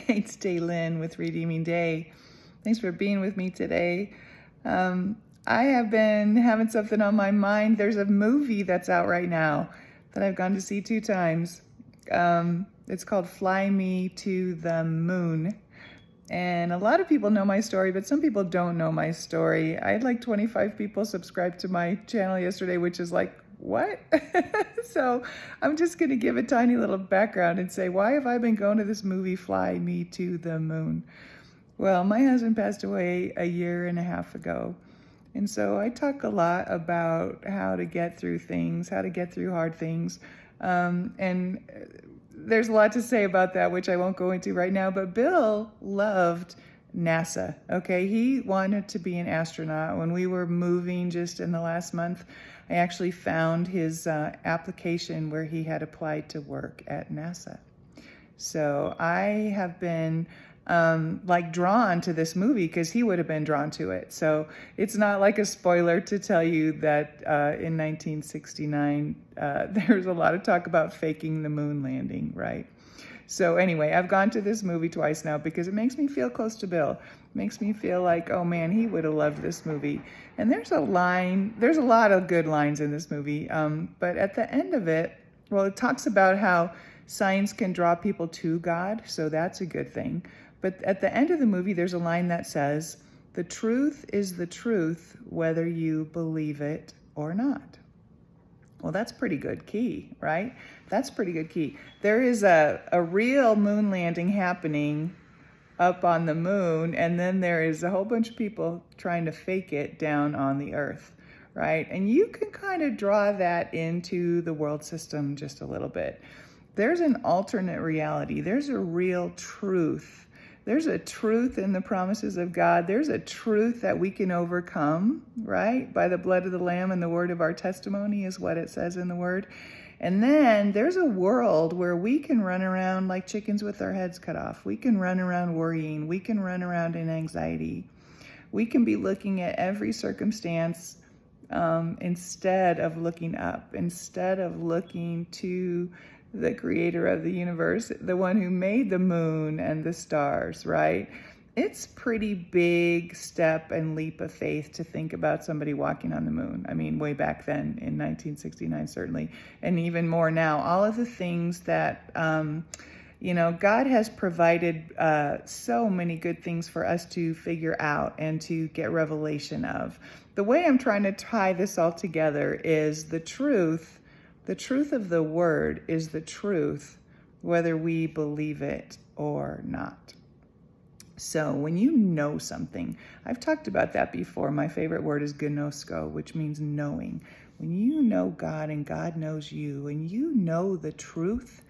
It's Daylin with Redeeming Day. Thanks for being with me today. I have been having something on my mind. There's a movie that's out right now that I've gone to see 2 times. It's called Fly Me to the Moon. And a lot of people know my story, but some people don't know my story. I had like 25 people subscribe to my channel yesterday, which is like, what? So I'm just going to give a tiny little background and say, why have I been going to this movie, Fly Me to the Moon? Well, my husband passed away a year and a half ago. And so I talk a lot about how to get through things, how to get through hard things. And there's a lot to say about that, which I won't go into right now. But Bill loved NASA, okay? He wanted to be an astronaut. When we were moving just in the last month, I actually found his application where he had applied to work at NASA. So I have been drawn to this movie because he would have been drawn to it. So it's not like a spoiler to tell you that in 1969, there's a lot of talk about faking the moon landing, right? So anyway, I've gone to this movie twice now because it makes me feel close to Bill. It makes me feel like, oh man, he would have loved this movie. And there's a lot of good lines in this movie. But at the end of it, well, it talks about how science can draw people to God, so that's a good thing. But at the end of the movie, there's a line that says, "The truth is the truth, whether you believe it or not." Well, that's pretty good key, right? That's pretty good key. There is a real moon landing happening up on the moon, and then there is a whole bunch of people trying to fake it down on the earth, right? And you can kind of draw that into the world system just a little bit. There's an alternate reality. There's a real truth. There's a truth in the promises of God. There's a truth that we can overcome, right? By the blood of the Lamb and the word of our testimony is what it says in the word. And then there's a world where we can run around like chickens with our heads cut off. We can run around worrying. We can run around in anxiety. We can be looking at every circumstance instead of looking up, instead of looking to the creator of the universe, the one who made the moon and the stars, right? It's pretty big step and leap of faith to think about somebody walking on the moon. I mean, way back then in 1969, certainly, and even more now. All of the things that, God has provided so many good things for us to figure out and to get revelation of. The way I'm trying to tie this all together is the truth. The truth of the word is the truth, whether we believe it or not. So when you know something, I've talked about that before. My favorite word is gnosko, which means knowing. When you know God and God knows you, and you know the truth,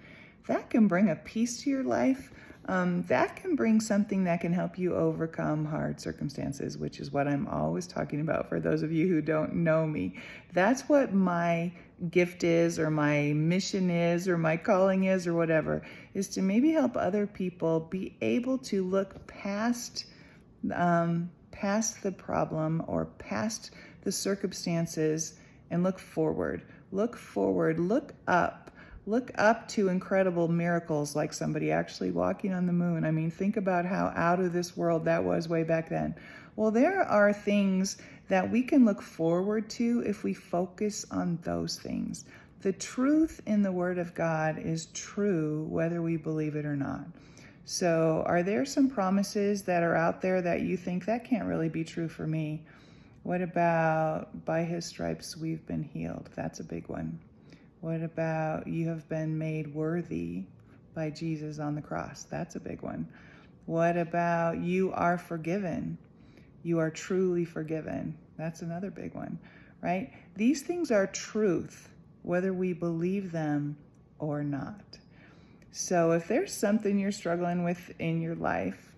that can bring a peace to your life. That can bring something that can help you overcome hard circumstances, which is what I'm always talking about for those of you who don't know me. That's what my gift is, or my mission is, or my calling is, or whatever, is to maybe help other people be able to look past the problem or past the circumstances and look forward. Look forward, look up. Look up to incredible miracles like somebody actually walking on the moon. I mean, think about how out of this world that was way back then. Well, there are things that we can look forward to if we focus on those things. The truth in the Word of God is true whether we believe it or not. So are there some promises that are out there that you think that can't really be true for me? What about by His stripes we've been healed? That's a big one. What about you have been made worthy by Jesus on the cross? That's a big one. What about you are forgiven? You are truly forgiven. That's another big one, right? These things are truth, whether we believe them or not. So if there's something you're struggling with in your life,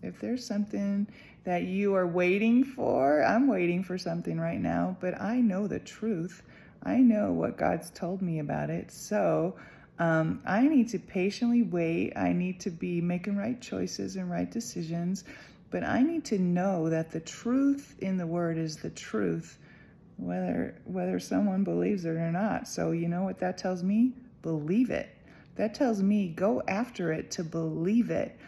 if there's something that you are waiting for, I'm waiting for something right now, but I know the truth. I know what God's told me about it. So I need to patiently wait. I need to be making right choices and right decisions. But I need to know that the truth in the word is the truth, whether someone believes it or not. So you know what that tells me? Believe it. that tells me go after it to believe it.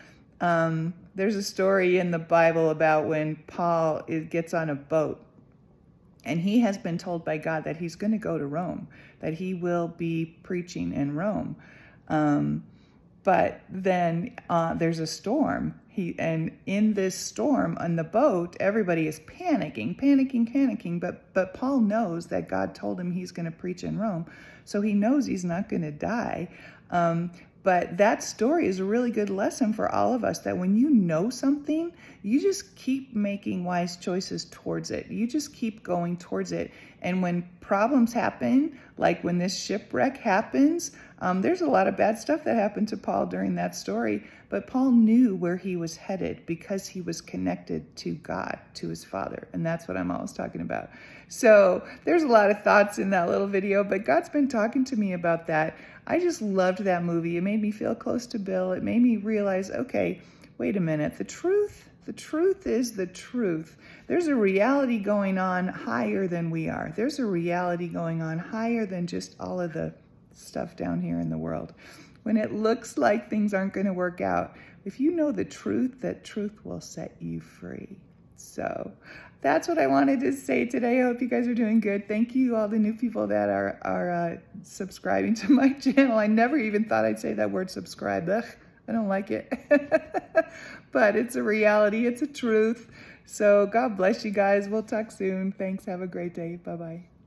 There's a story in the Bible about when Paul gets on a boat, and he has been told by God that he's going to go to Rome, that he will be preaching in Rome. But then there's a storm. And in this storm on the boat, everybody is panicking. But Paul knows that God told him he's going to preach in Rome, so he knows he's not going to die. But that story is a really good lesson for all of us, that when you know something, you just keep making wise choices towards it. You just keep going towards it. And when problems happen, like when this shipwreck happens, there's a lot of bad stuff that happened to Paul during that story, but Paul knew where he was headed because he was connected to God, to his Father. And that's what I'm always talking about. So there's a lot of thoughts in that little video, but God's been talking to me about that. I just loved that movie. It made me feel close to Bill. It made me realize, okay, wait a minute. The truth is the truth. There's a reality going on higher than we are. There's a reality going on higher than just all of the stuff down here in the world. When it looks like things aren't going to work out, if you know the truth, that truth will set you free. So that's what I wanted to say today. I hope you guys are doing good. Thank you, all the new people that are subscribing to my channel. I never even thought I'd say that word subscribe. Ugh, I don't like it. But it's a reality. It's a truth. So God bless you guys. We'll talk soon. Thanks. Have a great day. Bye-bye.